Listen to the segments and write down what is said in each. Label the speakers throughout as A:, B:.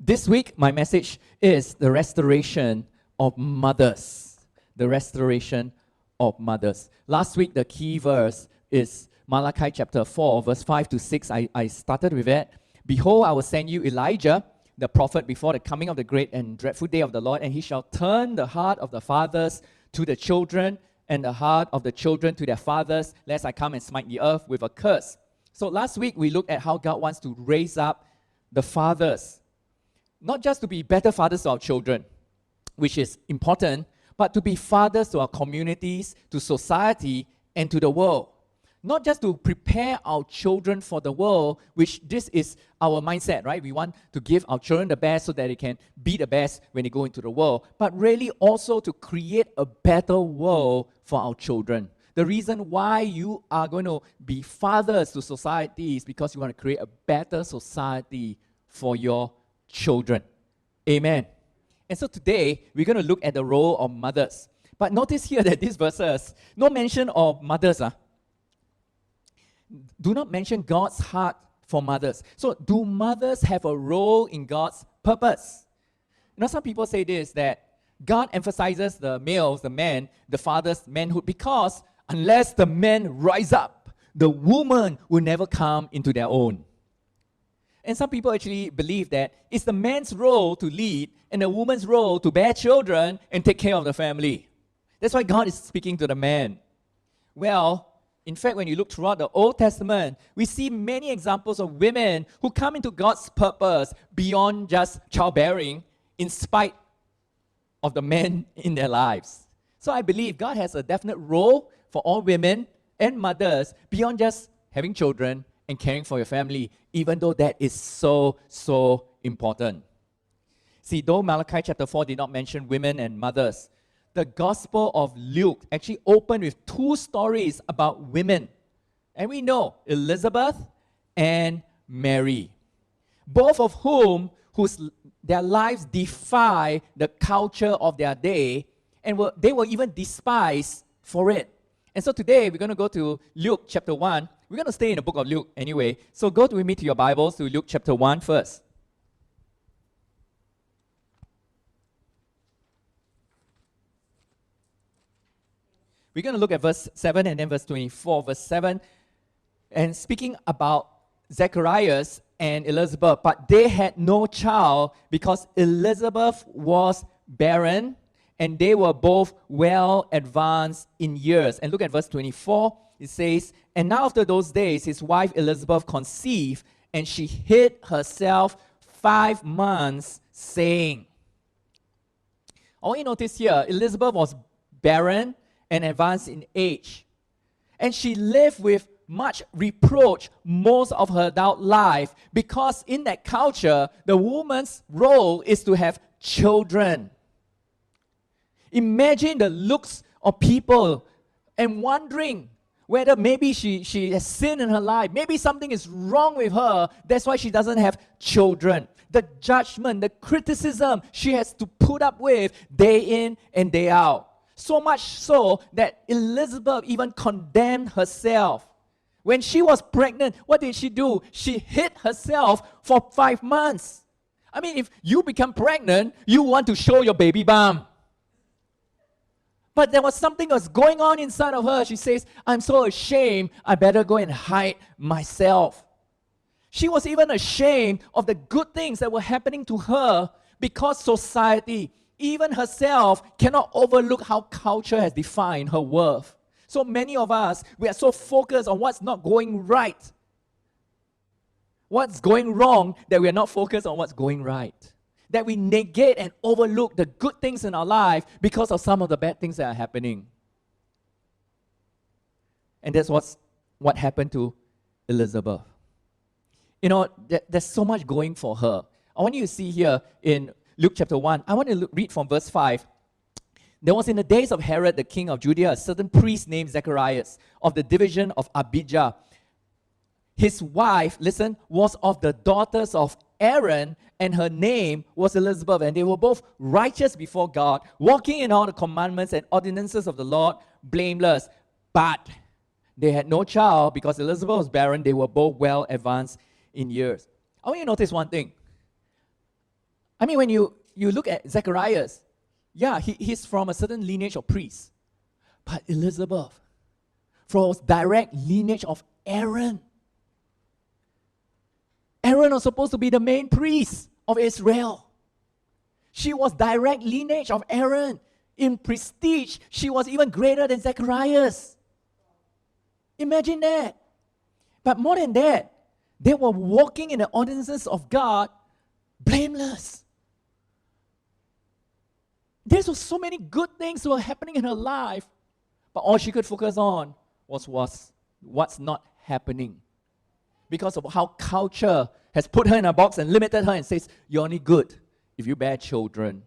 A: This week, my message is the restoration of mothers. The restoration of mothers. Last week, the key verse is Malachi chapter 4, verse 5 to 6. I started with it. Behold, I will send you Elijah, the prophet, before the coming of the great and dreadful day of the Lord, and he shall turn the heart of the fathers to the children, and the heart of the children to their fathers, lest I come and smite the earth with a curse. So last week, we looked at how God wants to raise up the fathers, not just to be better fathers to our children, which is important, but to be fathers to our communities, to society, and to the world. Not just to prepare our children for the world, which this is our mindset, right? We want to give our children the best so that they can be the best when they go into the world, but really also to create a better world for our children. The reason why you are going to be fathers to society is because you want to create a better society for your children. Amen. And so today, we're going to look at the role of mothers. But notice here that these verses, no mention of mothers. Do not mention God's heart for mothers. So do mothers have a role in God's purpose? You know, some people say this, that God emphasizes the males, the men, the father's manhood, because unless the men rise up, the woman will never come into their own. And some people actually believe that it's the man's role to lead and the woman's role to bear children and take care of the family. That's why God is speaking to the man. Well, in fact, when you look throughout the Old Testament, we see many examples of women who come into God's purpose beyond just childbearing in spite of the men in their lives. So I believe God has a definite role for all women and mothers beyond just having children and caring for your family, even though that is so important. See, though Malachi chapter 4 did not mention women and mothers, the Gospel of Luke actually opened with two stories about women. And we know Elizabeth and Mary, both of whom their lives defy the culture of their day, and they were even despised for it. And so today we're going to go to Luke chapter 1. We're going to stay in the book of Luke anyway. So go with me to your Bibles to Luke chapter 1 first. We're going to look at verse 7 and then verse 24. Verse 7, and speaking about Zacharias and Elizabeth, but they had no child because Elizabeth was barren and they were both well advanced in years. And look at verse 24. It says, and now after those days, his wife Elizabeth conceived, and she hid herself 5 months, saying. I want you to notice here, Elizabeth was barren and advanced in age. And she lived with much reproach most of her adult life, because in that culture, the woman's role is to have children. Imagine the looks of people and wondering whether maybe she has sin in her life. Maybe something is wrong with her. That's why she doesn't have children. The judgment, the criticism she has to put up with day in and day out. So much so that Elizabeth even condemned herself. When she was pregnant, what did she do? She hid herself for 5 months. I mean, if you become pregnant, you want to show your baby bump. But there was something that was going on inside of her. She says, I'm so ashamed, I better go and hide myself. She was even ashamed of the good things that were happening to her because society, even herself, cannot overlook how culture has defined her worth. So many of us, we are so focused on what's not going right, what's going wrong, that we are not focused on what's going right. That we negate and overlook the good things in our life because of some of the bad things that are happening. And that's what happened to Elizabeth. You know, there's so much going for her. I want you to see here in Luke chapter 1, I want to read from verse 5. There was in the days of Herod, the king of Judea, a certain priest named Zacharias of the division of Abijah. His wife, listen, was of the daughters of Aaron, and her name was Elizabeth, and they were both righteous before God, walking in all the commandments and ordinances of the Lord, blameless. But they had no child because Elizabeth was barren. They were both well advanced in years. I want you to notice one thing. mean, when you look at Zacharias, yeah, he's from a certain lineage of priests. But Elizabeth, from direct lineage of Aaron. Aaron was supposed to be the main priest of Israel. She was direct lineage of Aaron. In prestige, she was even greater than Zacharias. Imagine that. But more than that, they were walking in the ordinances of God blameless. There were so many good things that were happening in her life, but all she could focus on was what's not happening. Because of how culture has put her in a box and limited her and says, you're only good if you bear children.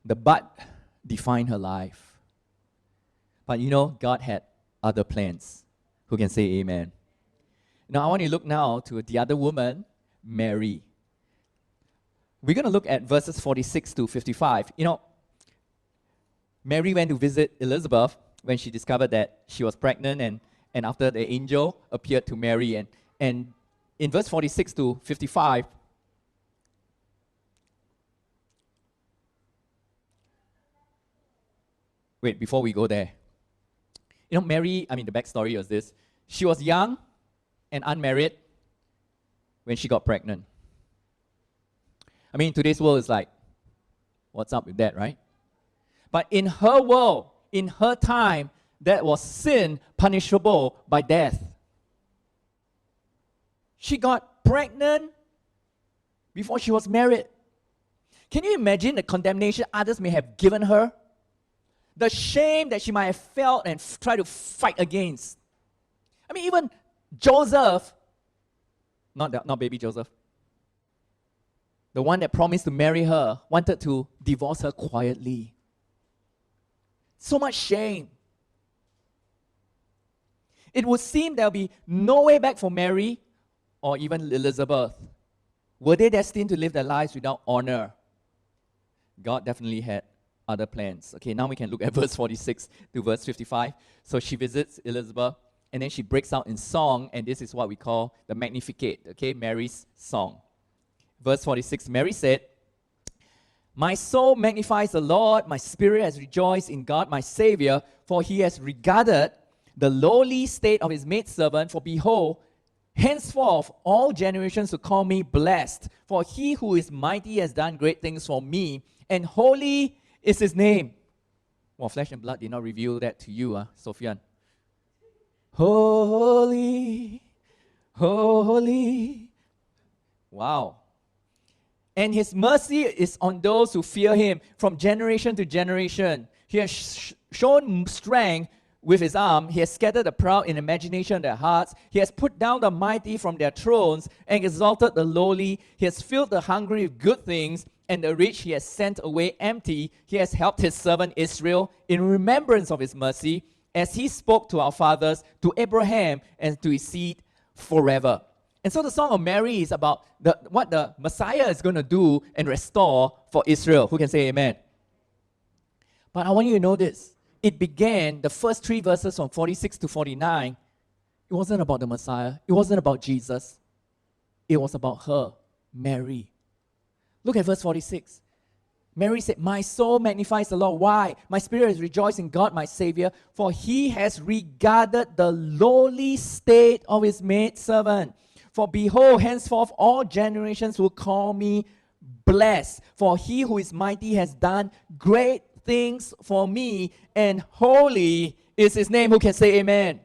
A: The but defined her life. But you know, God had other plans. Who can say amen? Now I want you to look now to the other woman, Mary. We're going to look at verses 46 to 55. You know, Mary went to visit Elizabeth when she discovered that she was pregnant, and after the angel appeared to Mary. And in verse 46 to 55, wait, before we go there, you know, Mary, the backstory was this. She was young and unmarried when she got pregnant. Today's world is like, what's up with that, right? But in her world, in her time, that was sin punishable by death. She got pregnant before she was married. Can you imagine the condemnation others may have given her? The shame that she might have felt and tried to fight against. Even Joseph, not baby Joseph, the one that promised to marry her, wanted to divorce her quietly. So much shame. It would seem there'll be no way back for Mary or even Elizabeth. Were they destined to live their lives without honor? God definitely had other plans. Okay, now we can look at verse 46 to verse 55. So she visits Elizabeth, and then she breaks out in song, and this is what we call the Magnificat, okay, Mary's song. Verse 46, Mary said, "My soul magnifies the Lord, my spirit has rejoiced in God my Savior, for he has regarded the lowly state of his maidservant. For behold, henceforth all generations will call me blessed, for he who is mighty has done great things for me, and holy is his name." Well, flesh and blood did not reveal that to you, Sophian. Holy, holy. Wow. And his mercy is on those who fear him from generation to generation. He has shown strength with his arm. He has scattered the proud in imagination of their hearts. He has put down the mighty from their thrones and exalted the lowly. He has filled the hungry with good things, and the rich he has sent away empty. He has helped his servant Israel in remembrance of his mercy, as he spoke to our fathers, to Abraham, and to his seed forever. And so the Song of Mary is about what the Messiah is going to do and restore for Israel. Who can say amen? But I want you to know this. It began, the first 3 verses from 46 to 49, it wasn't about the Messiah. It wasn't about Jesus. It was about her, Mary. Look at verse 46. Mary said, "My soul magnifies the Lord." Why? "My spirit has rejoiced in God my Savior, for he has regarded the lowly state of his maidservant. For behold, henceforth all generations will call me blessed, for he who is mighty has done great things for me, and holy is his name." Who can say amen?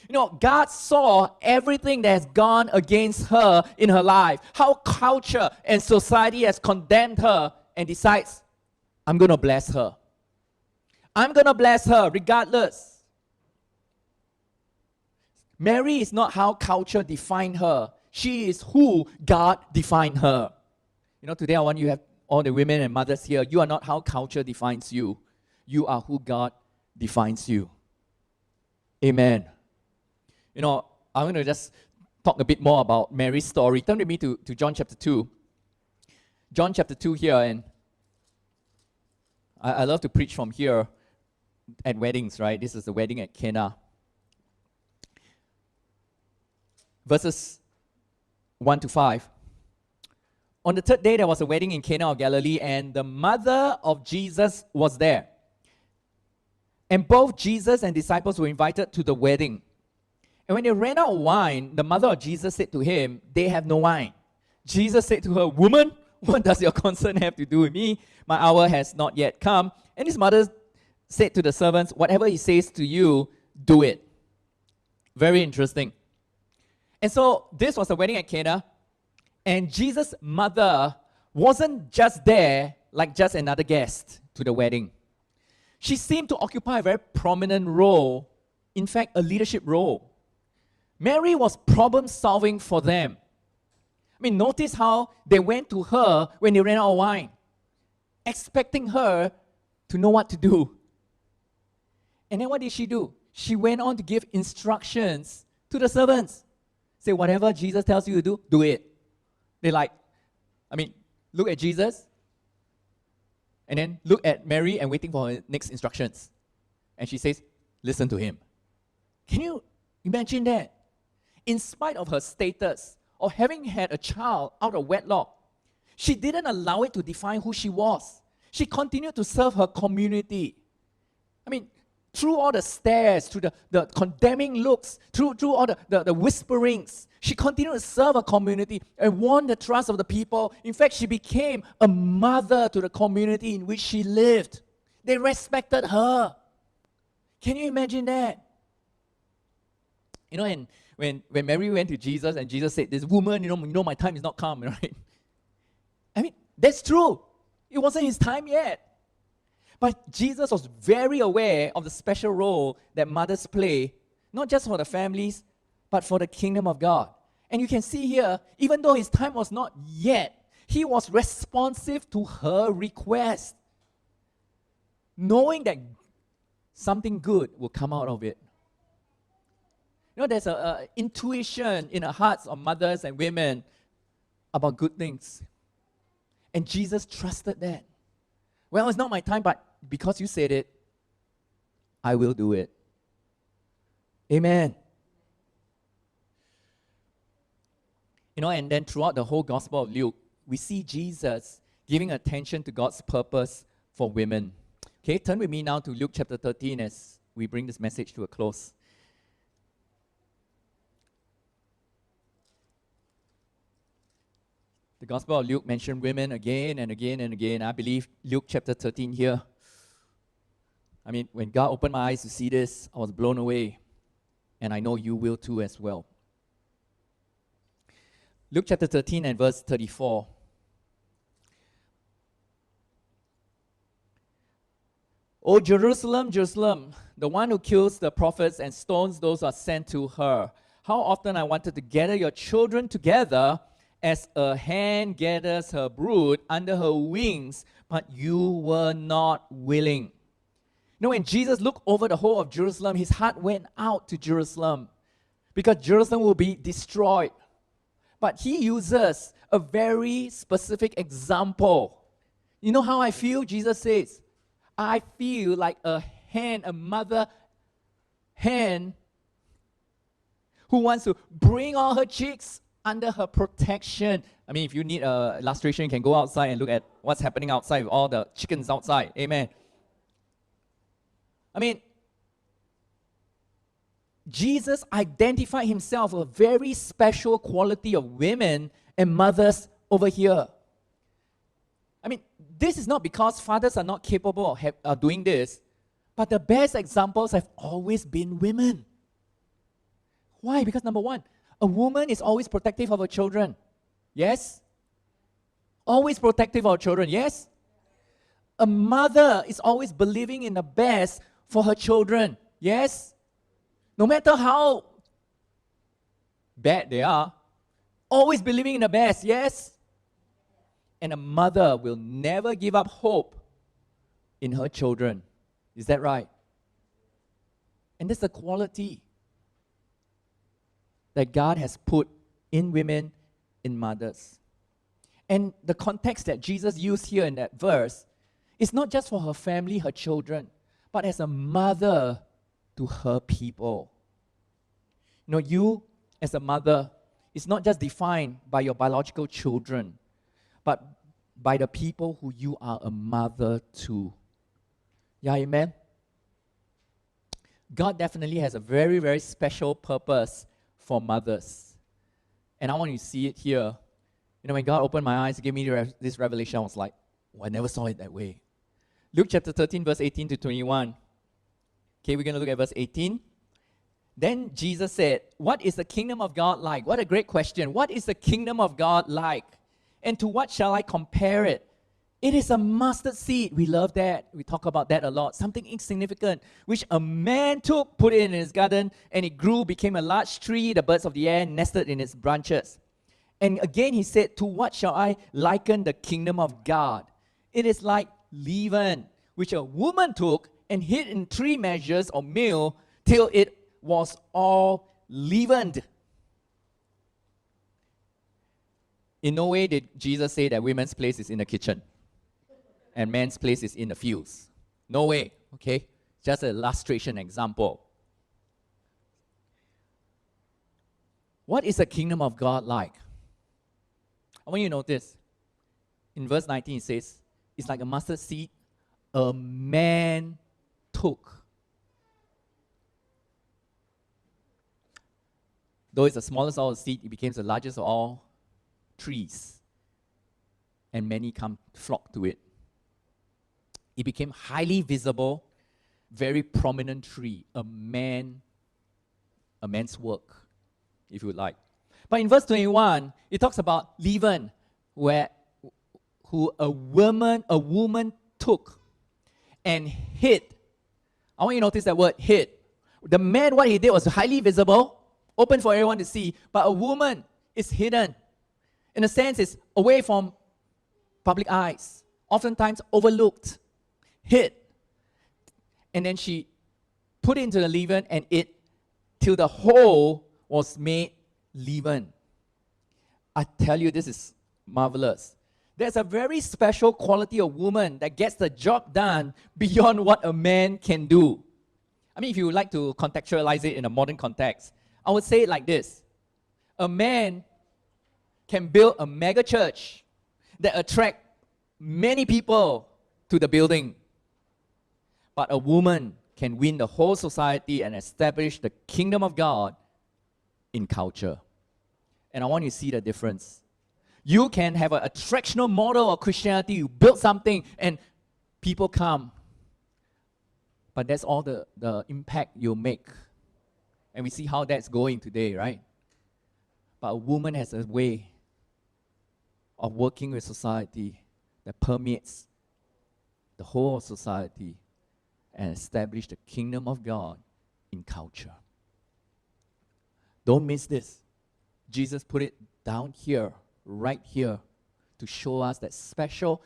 A: You know, God saw everything that has gone against her in her life, how culture and society has condemned her, and decides, I'm going to bless her. I'm going to bless her regardless. Mary is not how culture defined her. She is who God defined her. You know, today I want you to have all the women and mothers here. You are not how culture defines you. You are who God defines you. Amen. You know, I'm going to just talk a bit more about Mary's story. Turn with me to John chapter 2. John chapter 2 here, and I love to preach from here at weddings, right? This is the wedding at Cana. Verses 1 to 5. On the third day, there was a wedding in Cana of Galilee, and the mother of Jesus was there. And both Jesus and disciples were invited to the wedding. And when they ran out of wine, the mother of Jesus said to him, "They have no wine." Jesus said to her, "Woman, what does your concern have to do with me? My hour has not yet come." And his mother said to the servants, "Whatever he says to you, do it." Very interesting. And so this was a wedding at Cana. And Jesus' mother wasn't just there like just another guest to the wedding. She seemed to occupy a very prominent role, in fact, a leadership role. Mary was problem solving for them. I mean, notice how they went to her when they ran out of wine, expecting her to know what to do. And then what did she do? She went on to give instructions to the servants. Say, whatever Jesus tells you to do, do it. They look at Jesus and then look at Mary and waiting for her next instructions. And she says, listen to him. Can you imagine that? In spite of her status or having had a child out of wedlock, she didn't allow it to define who she was. She continued to serve her community. I mean, through all the stares, through the condemning looks, through all the whisperings, she continued to serve her community and won the trust of the people. In fact, she became a mother to the community in which she lived. They respected her. Can you imagine that? You know, and when Mary went to Jesus and Jesus said, "This woman, you know, my time is not come," right? I mean, that's true. It wasn't his time yet. But Jesus was very aware of the special role that mothers play, not just for the families, but for the kingdom of God. And you can see here, even though his time was not yet, he was responsive to her request, knowing that something good will come out of it. You know, there's an intuition in the hearts of mothers and women about good things. And Jesus trusted that. Well, it's not my time, but because you said it, I will do it. Amen. You know, and then throughout the whole Gospel of Luke, we see Jesus giving attention to God's purpose for women. Okay, turn with me now to Luke chapter 13 as we bring this message to a close. The Gospel of Luke mentioned women again and again and again. I believe Luke chapter 13 here. I mean, when God opened my eyes to see this, I was blown away. And I know you will too as well. Luke chapter 13 and verse 34. "O Jerusalem, Jerusalem, the one who kills the prophets and stones those who are sent to her. How often I wanted to gather your children together as a hen gathers her brood under her wings, but you were not willing." You know, when Jesus looked over the whole of Jerusalem, his heart went out to Jerusalem because Jerusalem will be destroyed. But he uses a very specific example. You know how I feel? Jesus says, I feel like a hen, a mother hen who wants to bring all her chicks under her protection. I mean, if you need an illustration, you can go outside and look at what's happening outside with all the chickens outside. Amen. I mean, Jesus identified himself with a very special quality of women and mothers over here. I mean, this is not because fathers are not capable of doing this, but the best examples have always been women. Why? Because number one, a woman is always protective of her children. Yes? Always protective of her children. Yes? A mother is always believing in the best for her children. Yes? No matter how bad they are, always believing in the best. Yes? And a mother will never give up hope in her children. Is that right? And that's the quality that God has put in women, in mothers. And the context that Jesus used here in that verse is not just for her family, her children, but as a mother to her people. You know, you as a mother, is not just defined by your biological children, but by the people who you are a mother to. Yeah, amen? God definitely has a very, very special purpose for mothers. And I want you to see it here. You know, when God opened my eyes, gave me this revelation, I was like, oh, I never saw it that way. Luke chapter 13, verse 18 to 21. Okay, we're going to look at verse 18. Then Jesus said, what is the kingdom of God like? What a great question. What is the kingdom of God like? And to what shall I compare it? It is a mustard seed. We love that. We talk about that a lot. Something insignificant, which a man took, put it in his garden, and it grew, became a large tree. The birds of the air nested in its branches. And again he said, to what shall I liken the kingdom of God? It is like leaven, which a woman took and hid in 3 measures of meal till it was all leavened. In no way did Jesus say that women's place is in the kitchen and man's place is in the fields. No way, okay? Just an illustration example. What is the kingdom of God like? I want you to notice, in verse 19 it says, it's like a mustard seed a man took. Though it's the smallest of all the seed, it became the largest of all trees. And many flock to it. It became highly visible, very prominent tree, a man's work, if you would like. But in verse 21, it talks about leaven, who a woman took and hid. I want you to notice that word, hid. The man, what he did was highly visible, open for everyone to see, but a woman is hidden. In a sense, it's away from public eyes, oftentimes overlooked, hid. And then she put it into the leaven and it, till the whole was made leaven. I tell you, this is marvelous. There's a very special quality of woman that gets the job done beyond what a man can do. I mean, if you would like to contextualize it in a modern context, I would say it like this. A man can build a mega church that attract many people to the building. But a woman can win the whole society and establish the kingdom of God in culture. And I want you to see the difference. You can have an attractional model of Christianity. You build something and people come. But that's all the impact you make. And we see how that's going today, right? But a woman has a way of working with society that permeates the whole of society and establish the kingdom of God in culture. Don't miss this. Jesus put it down here, right here, to show us that special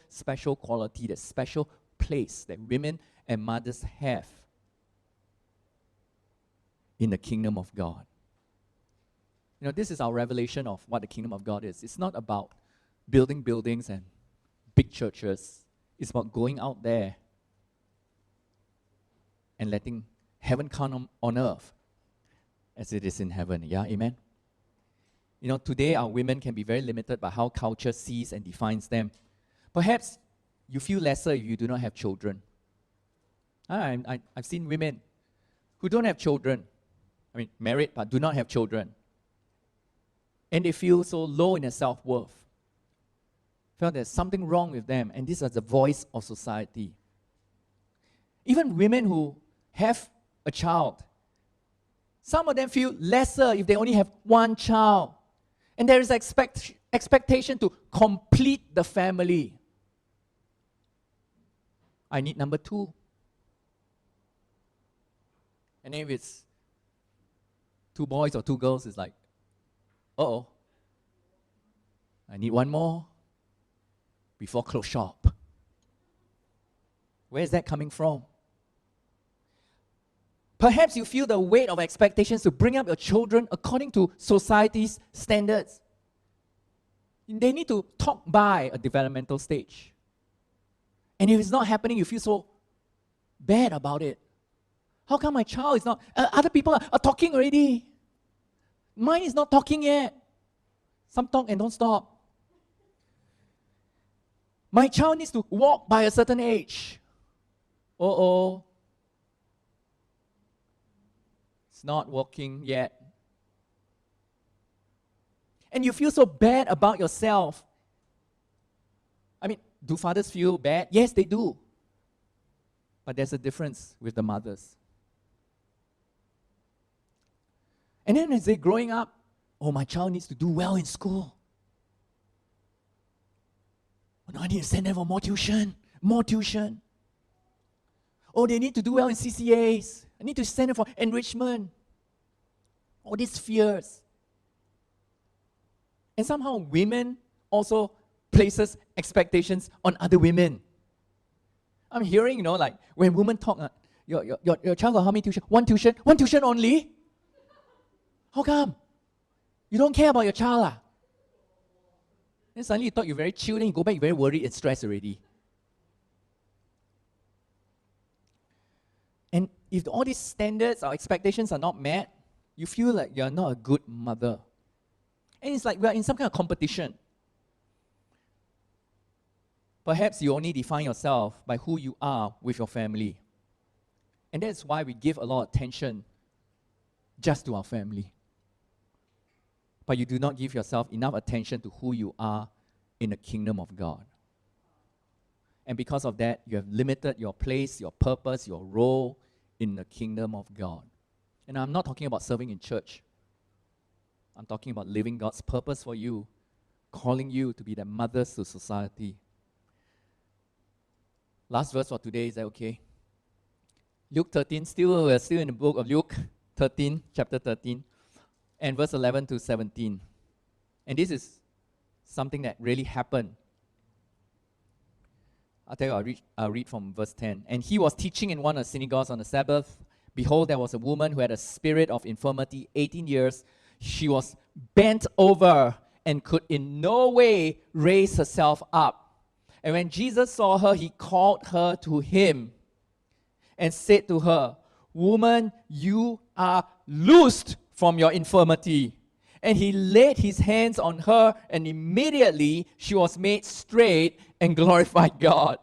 A: quality, that special place that women and mothers have in the kingdom of God. You know, this is our revelation of what the kingdom of God is. It's not about building buildings and big churches. It's about going out there and letting heaven come on earth as it is in heaven. Yeah, amen? You know, today our women can be very limited by how culture sees and defines them. Perhaps you feel lesser if you do not have children. I've seen women who don't have children. I mean, married but do not have children. And they feel so low in their self-worth. Feel there's something wrong with them, and this is the voice of society. Even women who have a child, some of them feel lesser if they only have one child. And there is expectation to complete the family. I need number 2. And if it's 2 boys or 2 girls, it's like, uh-oh, I need 1 more before close shop. Where is that coming from? Perhaps you feel the weight of expectations to bring up your children according to society's standards. They need to talk by a developmental stage. And if it's not happening, you feel so bad about it. How come my child is not... other people are talking already. Mine is not talking yet. Some talk and don't stop. My child needs to walk by a certain age. Uh-oh. It's not walking yet. And you feel so bad about yourself. I mean, do fathers feel bad? Yes, they do. But there's a difference with the mothers. And then as they're growing up, oh, my child needs to do well in school. Oh, no, I need to send them for more tuition. Oh, they need to do well in CCAs. I need to send them for enrichment. All these fears. And somehow women also places expectations on other women. I'm hearing, like when women talk, your child got how many tuition? One tuition only? How come? You don't care about your child? Then suddenly you thought you're very chill, then you go back, you're very worried and stressed already. And if all these standards or expectations are not met, you feel like you're not a good mother. And it's like we're in some kind of competition. Perhaps you only define yourself by who you are with your family. And that's why we give a lot of attention just to our family. But you do not give yourself enough attention to who you are in the kingdom of God. And because of that, you have limited your place, your purpose, your role in the kingdom of God. And I'm not talking about serving in church. I'm talking about living God's purpose for you, calling you to be the mothers to society. Last verse for today, is that okay? Luke 13, we're still in the book of Luke 13, chapter 13, and verse 11 to 17. And this is something that really happened. I'll tell you, I'll read from verse 10. And he was teaching in one of the synagogues on the Sabbath. Behold, there was a woman who had a spirit of infirmity 18 years. She was bent over and could in no way raise herself up. And when Jesus saw her, he called her to him and said to her, Woman, you are loosed from your infirmity. And he laid his hands on her, and immediately she was made straight and glorified God.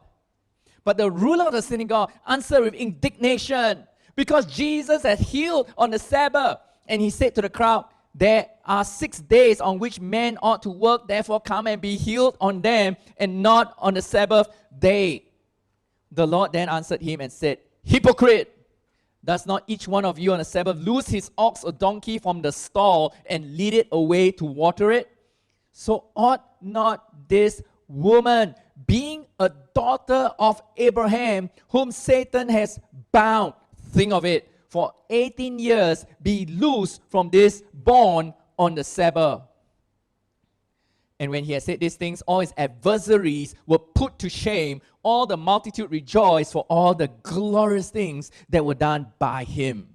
A: But the ruler of the synagogue answered with indignation, because Jesus had healed on the Sabbath. And he said to the crowd, There are 6 days on which men ought to work, therefore come and be healed on them, and not on the Sabbath day. The Lord then answered him and said, Hypocrite! Does not each one of you on the Sabbath loose his ox or donkey from the stall and lead it away to water it? So ought not this woman, being a daughter of Abraham, whom Satan has bound, think of it, for 18 years, be loosed from this bond on the Sabbath? And when he had said these things, all his adversaries were put to shame. All the multitude rejoiced for all the glorious things that were done by him.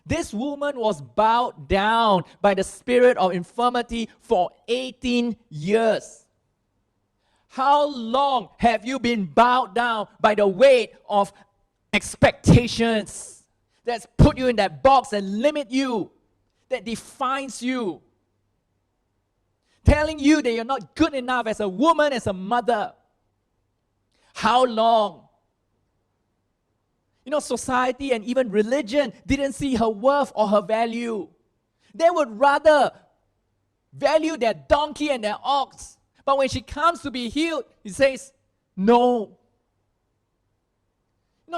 A: This woman was bowed down by the spirit of infirmity for 18 years. How long have you been bowed down by the weight of expectations that's put you in that box and limit you, that defines you, telling you that you're not good enough as a woman, as a mother? How long? Society and even religion didn't see her worth or her value. They would rather value their donkey and their ox. But when she comes to be healed, he says, no.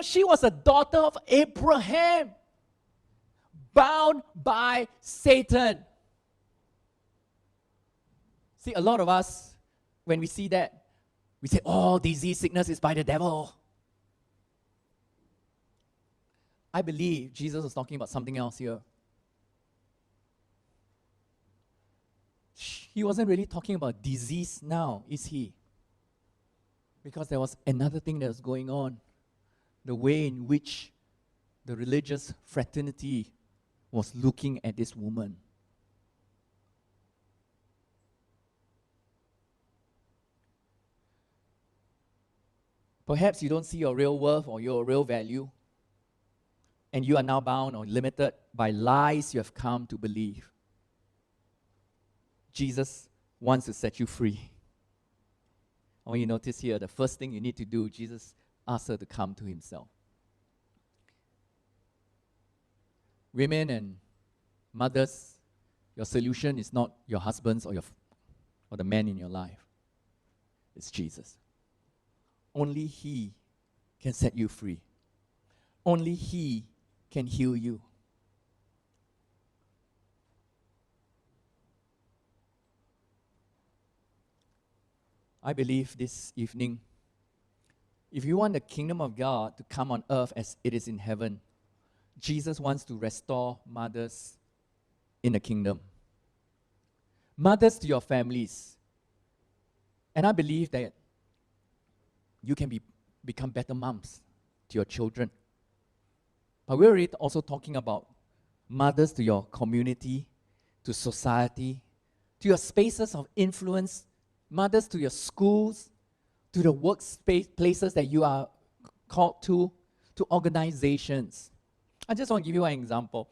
A: She was a daughter of Abraham, bound by Satan. See, a lot of us, when we see that, we say, oh, disease, sickness is by the devil. I believe Jesus was talking about something else here. He wasn't really talking about disease now, is he? Because there was another thing that was going on. The way in which the religious fraternity was looking at this woman. Perhaps you don't see your real worth or your real value, and you are now bound or limited by lies you have come to believe. Jesus wants to set you free. I want you to notice here, the first thing you need to do, Jesus asked her to come to himself. Women and mothers, your solution is not your husbands or the man in your life. It's Jesus. Only He can set you free. Only He can heal you. I believe this evening, if you want the kingdom of God to come on earth as it is in heaven, Jesus wants to restore mothers in the kingdom. Mothers to your families. And I believe that you can become better moms to your children. But we're already also talking about mothers to your community, to society, to your spaces of influence, mothers to your schools, to the workspace places that you are called to organizations. I just want to give you an example.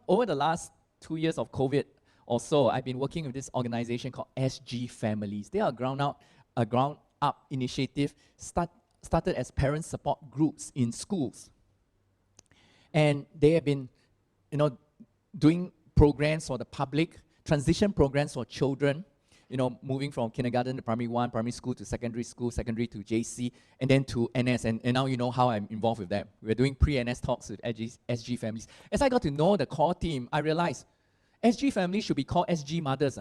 A: Over the last 2 years of COVID or so, I've been working with this organization called SG Families. They are a ground-up initiative started as parent support groups in schools. And they have been, doing programs for the public, transition programs for children, moving from kindergarten to primary 1, primary school to secondary to JC, and then to NS. And now you know how I'm involved with them. We're doing pre-NS talks with SG Families. As I got to know the core team, I realized SG Families should be called SG Mothers.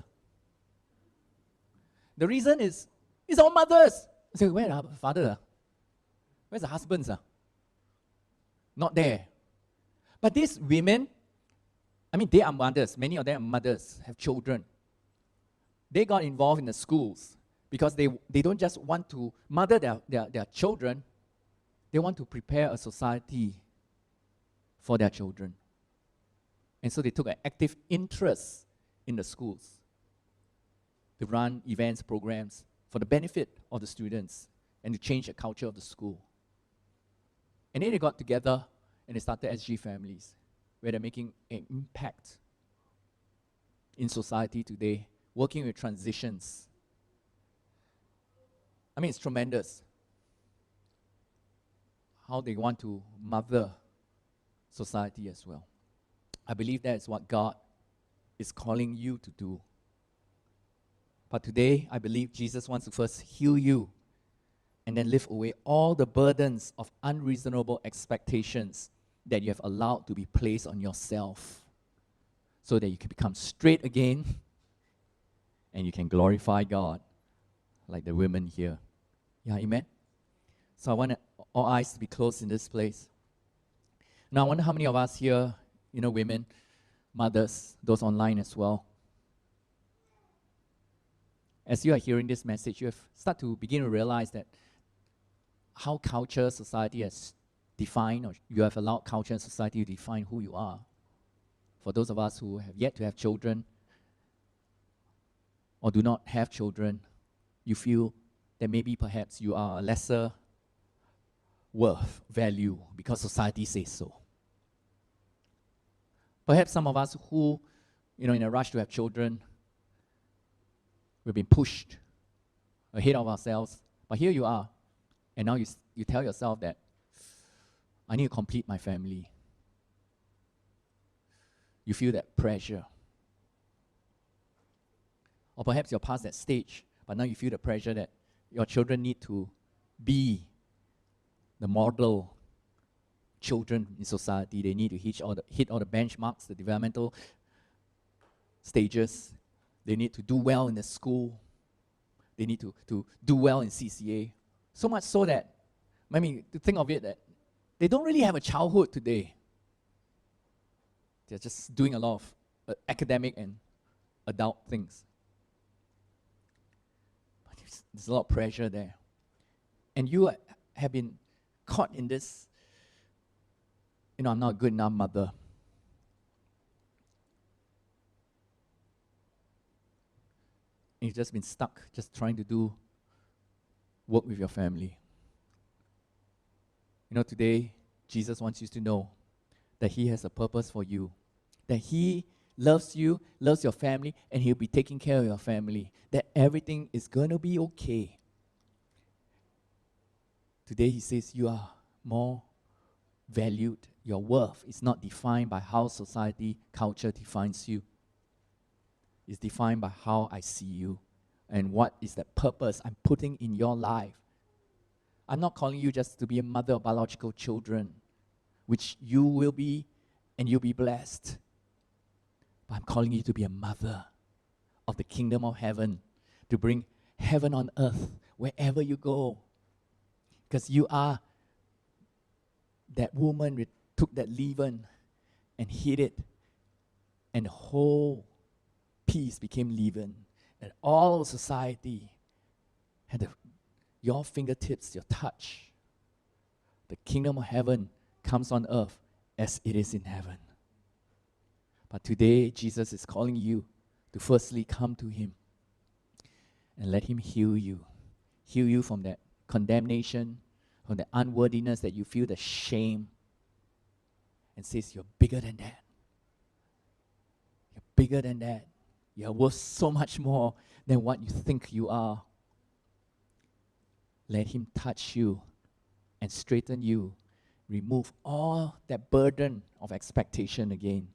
A: The reason is, it's all mothers. I say, where's the father? Where's the husbands? Not there. But these women, they are mothers. Many of them are mothers, have children. They got involved in the schools because they don't just want to mother their children, they want to prepare a society for their children. And so they took an active interest in the schools to run events, programs for the benefit of the students and to change the culture of the school. And then they got together and they started SG Families, where they're making an impact in society today, working with transitions. It's tremendous how they want to mother society as well. I believe that is what God is calling you to do. But today, I believe Jesus wants to first heal you and then lift away all the burdens of unreasonable expectations that you have allowed to be placed on yourself so that you can become straight again and you can glorify God like the women here. Yeah, amen? So I want all eyes to be closed in this place. Now, I wonder how many of us here, women, mothers, those online as well, as you are hearing this message, you have start to begin to realize that how culture, society has defined, or you have allowed culture and society to define who you are. For those of us who have yet to have children or do not have children, you feel that maybe perhaps you are a lesser worth, value, because society says so. Perhaps some of us who, in a rush to have children, we've been pushed ahead of ourselves. But here you are, and now you tell yourself that I need to complete my family. You feel that pressure. Or perhaps you're past that stage, but now you feel the pressure that your children need to be the model children in society. They need to hit all the benchmarks, the developmental stages. They need to do well in the school. They need to do well in CCA. So much so that, to think of it, that they don't really have a childhood today. They're just doing a lot of academic and adult things. But there's a lot of pressure there. And you have been caught in this, I'm not a good enough mother. And you've just been stuck, just trying to do work with your family. Today, Jesus wants you to know that He has a purpose for you, that He loves you, loves your family, and He'll be taking care of your family. That everything is going to be okay. Today He says you are more valued. Your worth is not defined by how society, culture defines you. It's defined by how I see you and what is the purpose I'm putting in your life. I'm not calling you just to be a mother of biological children, which you will be and you'll be blessed. But I'm calling you to be a mother of the kingdom of heaven, to bring heaven on earth wherever you go. Because you are that woman who took that leaven and hid it, and the whole piece became leaven. And all of society had your fingertips, your touch. The kingdom of heaven comes on earth as it is in heaven. But today, Jesus is calling you to firstly come to Him and let Him heal you from that condemnation, from the unworthiness that you feel, the shame, and says, you're bigger than that. You're bigger than that. You're worth so much more than what you think you are. Let Him touch you and straighten you. Remove all that burden of expectation again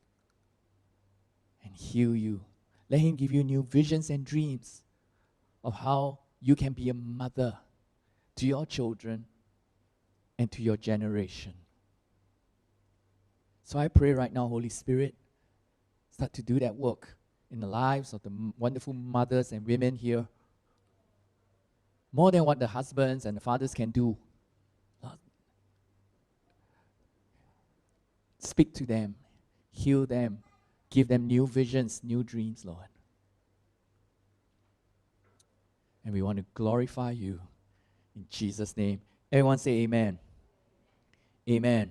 A: and heal you. Let Him give you new visions and dreams of how you can be a mother to your children and to your generation. So I pray right now, Holy Spirit, start to do that work in the lives of the wonderful mothers and women here. More than what the husbands and the fathers can do. Lord, speak to them, heal them, give them new visions, new dreams, Lord. And we want to glorify You in Jesus' name. Everyone say amen. Amen.